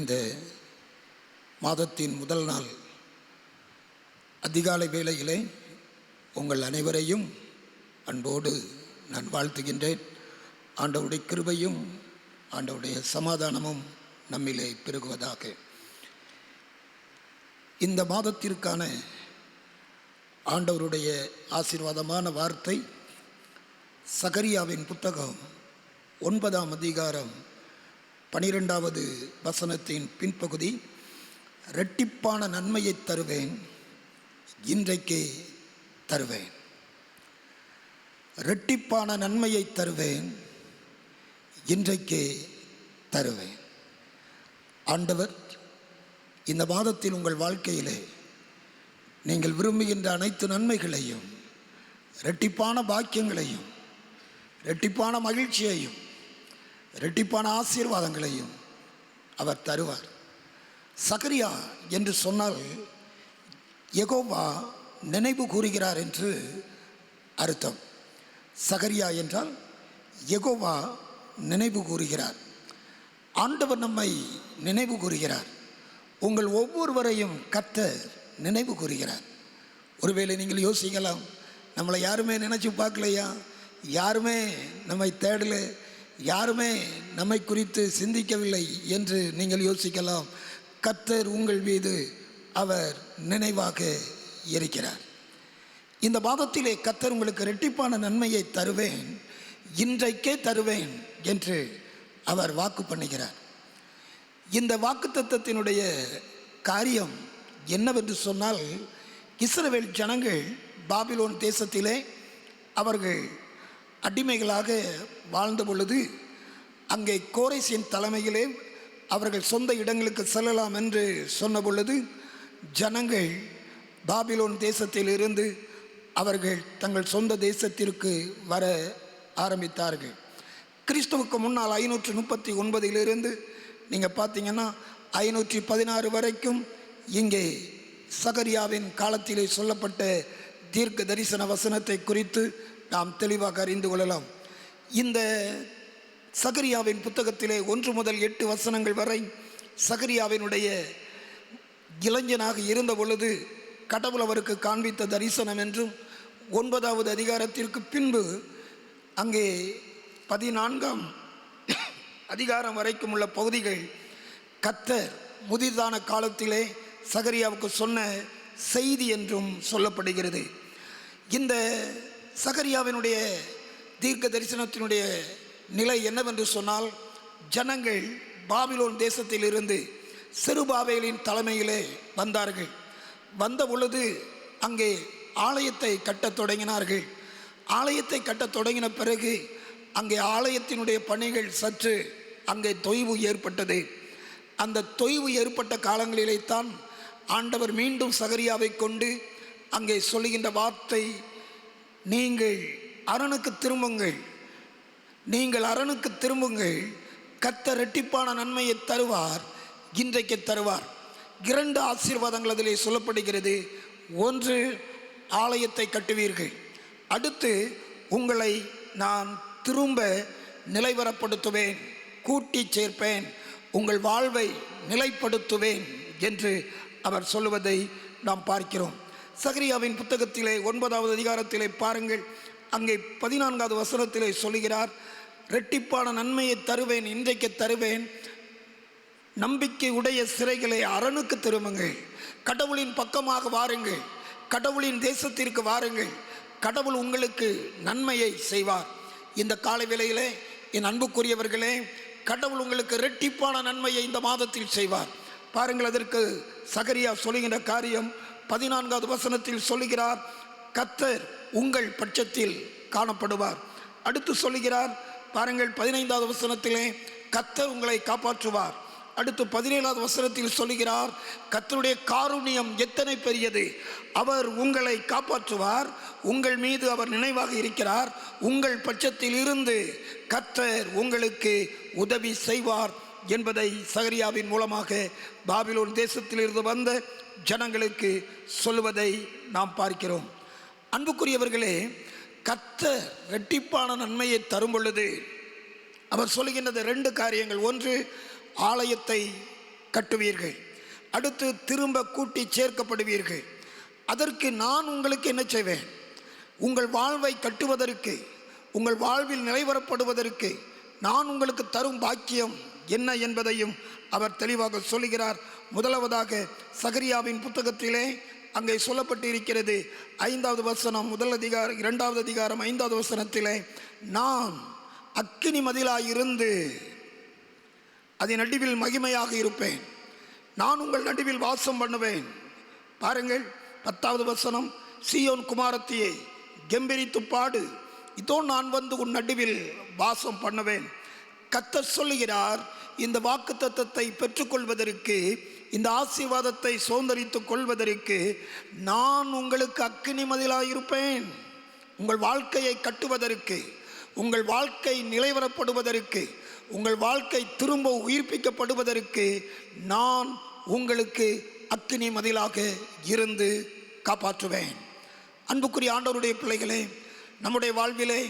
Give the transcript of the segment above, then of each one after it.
இந்த மாதத்தின் முதல் நாள் அதிகாலை வேளையிலே உங்கள் அனைவரையும் அன்போடு நான் வாழ்த்துகின்றேன். ஆண்டவருடைய கிருபையும் ஆண்டவருடைய சமாதானமும் நம்மிலே பெருகுவதாக. இந்த மாதத்திற்கான ஆண்டவருடைய ஆசீர்வாதமான வார்த்தை சகரியாவின் புத்தகம் 9ஆம் அதிகாரம் 12வது வசனத்தின் பின்பகுதி, இரட்டிப்பான நன்மையை தருவேன், இன்றைக்கே தருவேன். இரட்டிப்பான நன்மையை தருவேன், இன்றைக்கே தருவேன். ஆண்டவர் இந்த மாதத்தில் உங்கள் வாழ்க்கையிலே நீங்கள் விரும்புகின்ற அனைத்து நன்மைகளையும், இரட்டிப்பான பாக்கியங்களையும், இரட்டிப்பான மகிழ்ச்சியையும், இரட்டிப்பான ஆசீர்வாதங்களையும் அவர் தருவார். சகரியா என்று சொன்னால் யெகோவா நினைவு கூறுகிறார் என்று அர்த்தம். சகரியா என்றால் யெகோவா நினைவு கூறுகிறார். ஆண்டவர் நம்மை நினைவு கூறுகிறார். உங்கள் ஒவ்வொருவரையும் கர்த்தர் நினைவு கூறுகிறார். ஒருவேளை நீங்கள் யோசிக்கலாம், நம்மளை யாருமே நினைச்சு பார்க்கலையா, யாருமே நம்மை தேடலை, யாருமே நம்மை குறித்து சிந்திக்கவில்லை என்று நீங்கள் யோசிக்கலாம். கர்த்தர் உங்கள் மீது அவர் நினைவாக இருக்கிறார். இந்த மாதத்திலே கர்த்தர் உங்களுக்கு இரட்டிப்பான நன்மையை தருவேன், இன்றைக்கே தருவேன் என்று அவர் வாக்கு பண்ணுகிறார். இந்த வாக்குத்தத்தத்தினுடைய காரியம் என்னவென்று சொன்னால், இஸ்ரவேல் ஜனங்கள் பாபிலோன் தேசத்திலே அவர்கள் அடிமைகளாக வாழ்ந்த பொழுது அங்கே கோரேசின் தலைமையிலே அவர்கள் சொந்த இடங்களுக்கு செல்லலாம் என்று சொன்ன பொழுது ஜனங்கள் பாபிலோன் தேசத்தில் இருந்து அவர்கள் தங்கள் சொந்த தேசத்திற்கு வர ஆரம்பித்தார்கள். கிறிஸ்துவுக்கு முன்னால் 539 நீங்கள் பார்த்தீங்கன்னா 516 வரைக்கும் இங்கே சகரியாவின் காலத்திலே சொல்லப்பட்ட தீர்க்க தரிசன வசனத்தை குறித்து நாம் தெளிவாக அறிந்து கொள்ளலாம். இந்த சகரியாவின் புத்தகத்திலே 1 முதல் 8 வசனங்கள் வரை சகரியாவினுடைய இளைஞனாக இருந்த பொழுது கடவுள் அவருக்கு காண்பித்த தரிசனம் என்றும், 9வது அதிகாரத்திற்கு பின்பு அங்கே 14ஆம் அதிகாரம் வரைக்கும் உள்ள பகுதிகள் கர்த்தர் முதிர்தான காலத்திலே சகரியாவுக்கு சொன்ன செய்தி என்றும் சொல்லப்படுகிறது. இந்த சகரியாவினுடைய தீர்க்க தரிசனத்தினுடைய நிலை என்னவென்று சொன்னால், ஜனங்கள் பாபிலோன் தேசத்தில் இருந்து செருபாபேலின் தலைமையிலே வந்தார்கள். வந்த பொழுது அங்கே ஆலயத்தை கட்டத் தொடங்கினார்கள். ஆலயத்தை கட்டத் தொடங்கின பிறகு அங்கே ஆலயத்தினுடைய பணிகள் சற்று அங்கே தொய்வு ஏற்பட்டது. அந்த தொய்வு ஏற்பட்ட காலங்களிலே தான் ஆண்டவர் மீண்டும் சகரியாவை கொண்டு அங்கே சொல்லுகின்ற வார்த்தை, நீங்கள் அரணுக்கு திரும்புங்கள், நீங்கள் அரணுக்கு திரும்புங்கள், கர்த்தர் இரட்டிப்பான நன்மையை தருவார், இன்றைக்கு தருவார். 2 ஆசீர்வாதங்கள் அதிலே சொல்லப்படுகிறது. 1, ஆலயத்தை கட்டுவீர்கள். அடுத்து உங்களை நான் திரும்ப நிலைவரப்படுத்துவேன், கூட்டி சேர்ப்பேன், உங்கள் வாழ்வை நிலைப்படுத்துவேன் என்று அவர் சொல்லுவதை நாம் பார்க்கிறோம். சகரியாவின் புத்தகத்திலே 9வது அதிகாரத்திலே பாருங்கள், அங்கே 14வது வசனத்திலே சொல்லுகிறார், இரட்டிப்பான நன்மையை தருவேன், இன்றைக்கு தருவேன், நம்பிக்கை உடைய சிறைகளை அரணுக்கு திரும்புங்கள், கடவுளின் பக்கமாக வாருங்கள், கடவுளின் தேசத்திற்கு வாருங்கள், கடவுள் உங்களுக்கு நன்மையை செய்வார். இந்த காலை வேளையிலே என் அன்புக்குரியவர்களே, கடவுள் உங்களுக்கு இரட்டிப்பான நன்மையை இந்த மாதத்தில் செய்வார். பாருங்கள், அதற்கு சகரியா சொல்லுகின்ற காரியம் 14வது வசனத்தில் சொல்லுகிறார், கர்த்தர் உங்கள் பட்சத்தில் காணப்படுவார். அடுத்து சொல்லுகிறார் பாருங்கள், 15வது வசனத்திலே கர்த்தர் உங்களை காப்பாற்றுவார். அடுத்து 17வது வசனத்தில் சொல்லுகிறார், கர்த்தருடைய காருண்யம் எத்தனை பெரியது, அவர் உங்களை காப்பாற்றுவார், உங்கள் மீது அவர் நினைவாக இருக்கிறார், உங்கள் பட்சத்தில் இருந்து கர்த்தர் உங்களுக்கு உதவி செய்வார் என்பதை சகரியாவின் மூலமாக பாபிலோன் தேசத்திலிருந்து வந்த ஜனங்களுக்கு சொல்லுவதை நாம் பார்க்கிறோம். அன்புக்குரியவர்களே, கர்த்தர் இரட்டிப்பான நன்மையை தரும் பொழுது அவர் சொல்லுகின்றது 2 காரியங்கள். 1, ஆலயத்தை கட்டுவீர்கள். அடுத்து திரும்ப கூட்டி சேர்க்கப்படுவீர்கள். அதற்கு நான் உங்களுக்கு என்ன செய்வேன்? உங்கள் வாழ்வை கட்டுவதற்கு, உங்கள் வாழ்வில் நிலைவரப்படுவதற்கு நான் உங்களுக்கு தரும் பாக்கியம் என்ன என்பதையும் அவர் தெளிவாக சொல்லுகிறார். முதலாவதாக சகரியாவின் புத்தகத்திலே அங்கே சொல்லப்பட்டு இருக்கிறது. 5வது வசனம், முதல் அதிகாரம் 2வது அதிகாரம் 5வது வசனத்திலே, நான் அக்கினி மதிலாயிருந்து அதன் நடுவில் மகிமையாக இருப்பேன், நான் உங்கள் நடுவில் வாசம் பண்ணுவேன். பாருங்கள் 10வது வசனம், சீயோன் குமாரத்தியை கெம்பீரித்து பாடு, இதோ நான் வந்து உன் நடுவில் வாசம் பண்ணுவேன். கர்த்தர் சொல்லுகிறார், இந்த வாக்குத்தத்தத்தை பெற்றுக்கொள்வதற்கு, இந்த ஆசீர்வாதத்தை சுதந்தரித்துக் கொள்வதற்கு நான் உங்களுக்கு அக்கினி மதிலாயிருப்பேன். உங்கள் வாழ்க்கையை கட்டுவதற்கு, உங்கள் வாழ்க்கை நிலைவரப்படுவதற்கு, உங்கள் வாழ்க்கை திரும்ப உயிர்ப்பிக்கப்படுவதற்கு நான் உங்களுக்கு அக்கினி மதிலாக இருந்து காப்பாற்றுவேன். அன்புக்குரிய ஆண்டவருடைய பிள்ளைகளே, நம்முடைய வாழ்விலே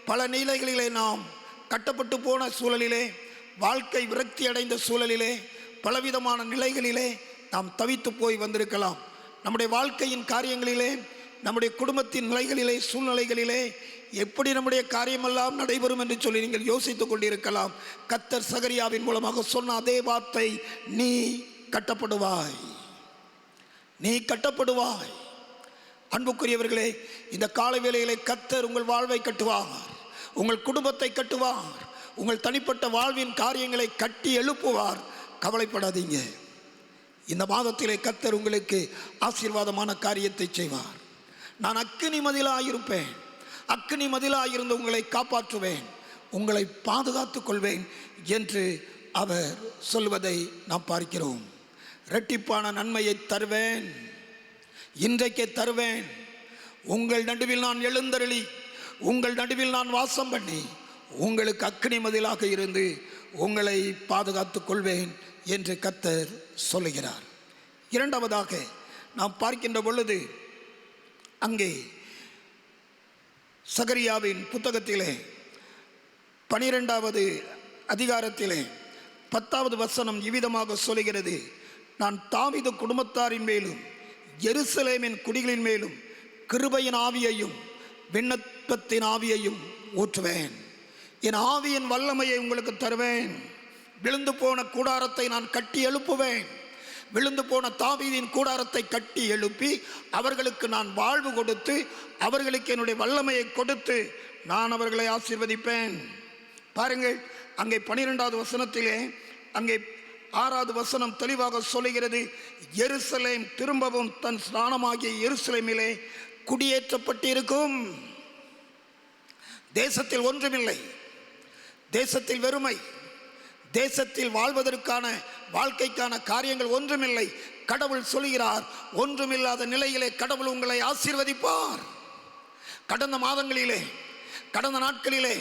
பல நிலைகளிலே நாம் கட்டப்பட்டு போன சூழலிலே, வாழ்க்கை விரக்தி அடைந்த சூழலிலே, பலவிதமான நிலைகளிலே நாம் தவித்து போய் வந்திருக்கலாம். நம்முடைய வாழ்க்கையின் காரியங்களிலே, நம்முடைய குடும்பத்தின் நிலைகளிலே, சூழ்நிலைகளிலே எப்படி நம்முடைய காரியமெல்லாம் நடைபெறும் என்று சொல்லி நீங்கள் யோசித்துக் கொண்டிருக்கலாம். கர்த்தர் சகரியாவின் மூலமாக சொன்ன அதே வார்த்தை, நீ கட்டப்படுவாய், நீ கட்டப்படுவாய். அன்புக்குரியவர்களே, இந்த காலை வேளையிலே கர்த்தர் உங்கள் வாழ்வை கட்டுவார், உங்கள் குடும்பத்தை கட்டுவார், உங்கள் தனிப்பட்ட வாழ்வின் காரியங்களை கட்டி எழுப்புவார். கவலைப்படாதீங்க. இந்த மாதத்திலே கர்த்தர் உங்களுக்கு ஆசீர்வாதமான காரியத்தை செய்வார். நான் அக்கினி மதிலாயிருப்பேன், அக்கினி மதிலாயிருந்து உங்களை காப்பாற்றுவேன், உங்களை பாதுகாத்துக் கொள்வேன் என்று அவர் சொல்வதை நாம் பார்க்கிறோம். இரட்டிப்பான நன்மையை தருவேன், இன்றைக்கே தருவேன். உங்கள் நடுவில் நான் எழுந்தருளி, உங்கள் நடுவில் நான் வாசம் பண்ணி, உங்களுக்கு அக்கினி மதிலாக இருந்து உங்களை பாதுகாத்துக் கொள்வேன் என்று கர்த்தர் சொல்லுகிறார். இரண்டாவதாக நாம் பார்க்கின்ற பொழுது, அங்கே சகரியாவின் புத்தகத்திலே 12வது அதிகாரத்திலே 10வது வசனம் இவ்விதமாக சொல்லுகிறது, நான் தாவீது குடும்பத்தாரின் மேலும் எருசலேமின் குடிகளின் மேலும் கிருபையின் ஆவியையும் விண்ணப்பத்தின் ஆவியையும் ஊற்றுவேன், என் ஆவியின் வல்லமையை உங்களுக்கு தருவேன். விழுந்து போன கூடாரத்தை நான் கட்டி எழுப்புவேன். விழுந்து போன தாவீதின் கூடாரத்தை கட்டி எழுப்பி அவர்களுக்கு நான் வாழ்வு கொடுத்து, அவர்களுக்கு என்னுடைய வல்லமையை கொடுத்து நான் அவர்களை ஆசீர்வதிப்பேன். பாருங்கள், அங்கே 12வது வசனத்திலே, அங்கே 6வது வசனம் தெளிவாக சொல்லுகிறது, எருசலேம் திரும்பவும் தன் ஸ்நானமாகிய எருசலேமிலே குடியேற்றப்பட்டிருக்கும். தேசத்தில் ஒன்றுமில்லை, தேசத்தில் வெறுமை, தேசத்தில் வாழ்வதற்கான வாழ்க்கைக்கான காரியங்கள் ஒன்றுமில்லை. கடவுள் சொல்கிறார், ஒன்றுமில்லாத நிலையிலே கடவுள் உங்களை ஆசீர்வதிப்பார். கடந்த மாதங்களிலே, கடந்த நாட்களிலே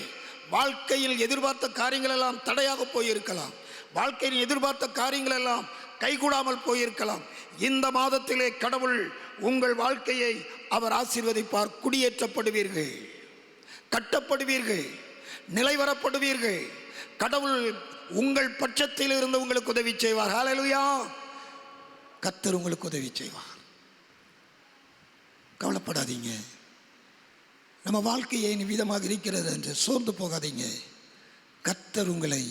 வாழ்க்கையில் எதிர்பார்த்த காரியங்கள் எல்லாம் தடையாக போயிருக்கலாம், வாழ்க்கையில் எதிர்பார்த்த காரியங்கள் எல்லாம் கைகூடாமல் போயிருக்கலாம். இந்த மாதத்திலே கடவுள் உங்கள் வாழ்க்கையை அவர் ஆசீர்வதிப்பார். குடியேற்றப்படுவீர்கள், கட்டப்படுவீர்கள், நிலைவரப்படுவீர்கள். கடவுள் உங்கள் பட்சத்தில் இருந்து உங்களுக்கு உதவி செய்வார். ஹல்லேலூயா! கர்த்தர் உங்களுக்கு உதவி செய்வார். கவலைப்படாதீங்க. நம்ம வாழ்க்கை ஏன் விதமாக இருக்கிறது என்று சோர்ந்து போகாதீங்க. கர்த்தர் உங்களை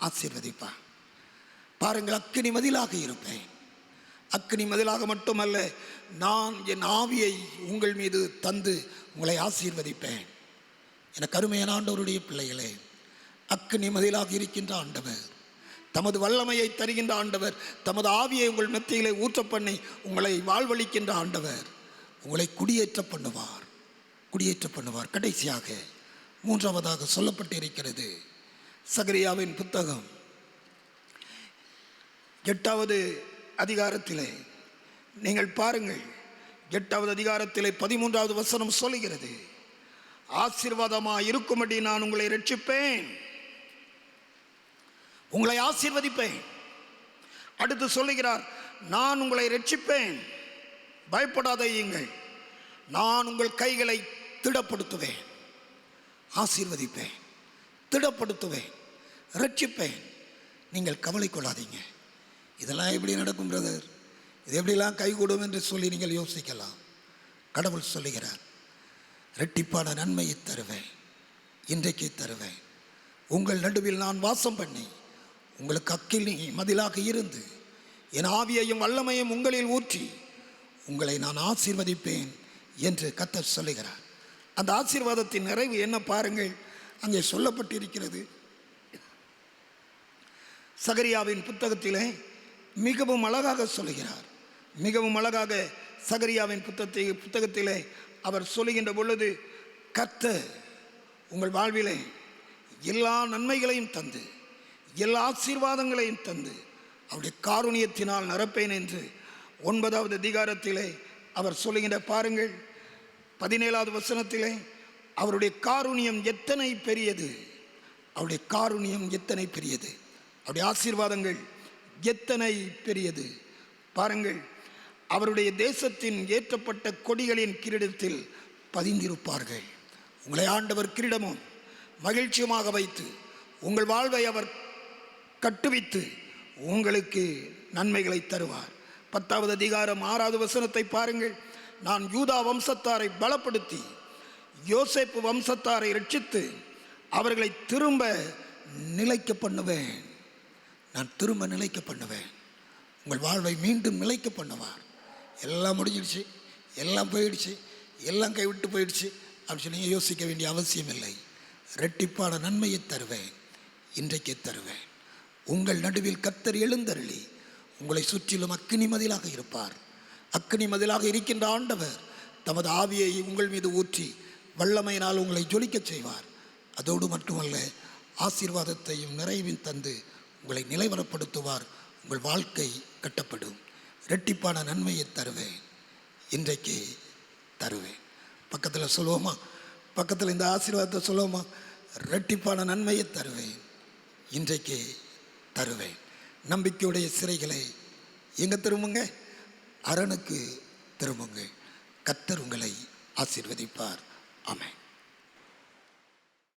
ஆசீர்வதிப்பார். பாருங்கள், அக்கினி மதிலாக இருப்பேன். அக்கினி மதிலாக மட்டுமல்ல, நான் என் ஆவியை உங்கள் மீது தந்து உங்களை ஆசீர்வதிப்பேன். எனக்கு அருமையான ஆண்டவருடைய பிள்ளைகளே, அக்கினி மதிலாக இருக்கின்ற ஆண்டவர், தமது வல்லமையை தருகின்ற ஆண்டவர், தமது ஆவியை உங்கள் மத்தியிலே ஊற்ற பண்ணி உங்களை வாழ்வளிக்கின்ற ஆண்டவர் உங்களை குடியேற்ற பண்ணுவார், குடியேற்ற பண்ணுவார். கடைசியாக மூன்றாவதாக சொல்லப்பட்டு இருக்கிறது, சகரியாவின் புத்தகம் 8வது அதிகாரத்திலே நீங்கள் பாருங்கள். 8வது அதிகாரத்திலே 13வது வசனம் சொல்லுகிறது, ஆசீர்வாதமாக இருக்கும்படி நான் உங்களை ரட்சிப்பேன், உங்களை ஆசீர்வதிப்பேன். அடுத்து சொல்லுகிறார், நான் உங்களை ரட்சிப்பேன், பயப்படாதீங்கள், நான் உங்கள் கைகளை திடப்படுத்துவேன், ஆசீர்வதிப்பேன், திடப்படுத்துவேன், ரட்சிப்பேன். நீங்கள் கவலை கொள்ளாதீங்க. இதெல்லாம் எப்படி நடக்கும் பிரதர், இது எப்படிலாம் கைகூடும் என்று சொல்லி நீங்கள் யோசிக்கலாம். கடவுள் சொல்லுகிறார், இரட்டிப்பான நன்மையை தருவேன், இன்றைக்கு தருவேன். உங்கள் நடுவில் நான் வாசம் பண்ணி உங்களுக்கு அக்கினி மதிலாக இருந்து என் ஆவியையும் வல்லமையும் உங்களில் ஊற்றி உங்களை நான் ஆசீர்வதிப்பேன் என்று கர்த்தர் சொல்லுகிறார். அந்த ஆசீர்வாதத்தின் நிறைவு என்ன பாருங்கள், அங்கே சொல்லப்பட்டிருக்கிறது. சகரியாவின் புத்தகத்திலே மிகவும் அழகாக சொல்லுகிறார். மிகவும் அழகாக சகரியாவின் புத்தகத்திலே அவர் சொல்லுகின்ற பொழுது, கர்த்தர் உங்கள் வாழ்விலே எல்லா நன்மைகளையும் தந்து எல்லா ஆசீர்வாதங்களையும் தந்து அவருடைய காருணியத்தினால் நிரப்பேன் என்று 9வது அதிகாரத்திலே அவர் சொல்லுகின்ற பாருங்கள், 17வது வசனத்திலே அவருடைய காருணியம் எத்தனை பெரியது, அவருடைய காருணியம் எத்தனை பெரியது, அவருடைய ஆசீர்வாதங்கள் எத்தனை பெரியது பாருங்கள். அவருடைய தேசத்தின் ஏற்றப்பட்ட கொடிகளின் கிரீடத்தில் பதிந்திருப்பார்கள். உங்களை ஆண்டவர் கிரீடமும் மகிழ்ச்சியுமாக வைத்து உங்கள் வாழ்வை அவர் கட்டுவித்து உங்களுக்கு நன்மைகளை தருவார். 10வது அதிகாரம் 6வது வசனத்தை பாருங்கள். நான் யூதா வம்சத்தாரை பலப்படுத்தி யோசேப்பு வம்சத்தாரை ரட்சித்து அவர்களை திரும்ப நிலைக்க பண்ணுவேன். நான் திரும்ப நிலைக்க பண்ணுவேன். உங்கள் வாழ்வை மீண்டும் நிலைக்க பண்ணுவார். எல்லாம் முடிஞ்சிடுச்சு, எல்லாம் போயிடுச்சு, எல்லாம் கைவிட்டு போயிடுச்சு அப்படின்னு சொல்லி நீங்கள் யோசிக்க வேண்டிய அவசியம் இல்லை. இரட்டிப்பான நன்மையை தருவேன், இன்றைக்கே தருவேன். உங்கள் நடுவில் கர்த்தர் எழுந்தருளி உங்களை சுற்றிலும் அக்கினி மதிலாக இருப்பார். அக்கினி மதிலாக இருக்கின்ற ஆண்டவர் தமது ஆவியை உங்கள் மீது ஊற்றி வல்லமையினால் உங்களை ஜொலிக்க செய்வார். அதோடு மட்டுமல்ல, ஆசீர்வாதத்தையும் நிறைவையும் தந்து உங்களை நிலைவரப்படுத்துவார். உங்கள் வாழ்க்கை கட்டப்படும். இரட்டிப்பான நன்மையை தருவேன், இன்றைக்கு தருவேன். பக்கத்தில் சொல்லுவோமா? பக்கத்தில் இந்த ஆசீர்வாதத்தை சொல்லுவோமா? இரட்டிப்பான நன்மையை தருவேன், இன்றைக்கு தருவேன். நம்பிக்கையுடைய சிறைகளை எங்கே திரும்புங்க? அரணுக்கு திரும்புங்க. கர்த்தர் உங்களை ஆசீர்வதிப்பார். ஆமென்.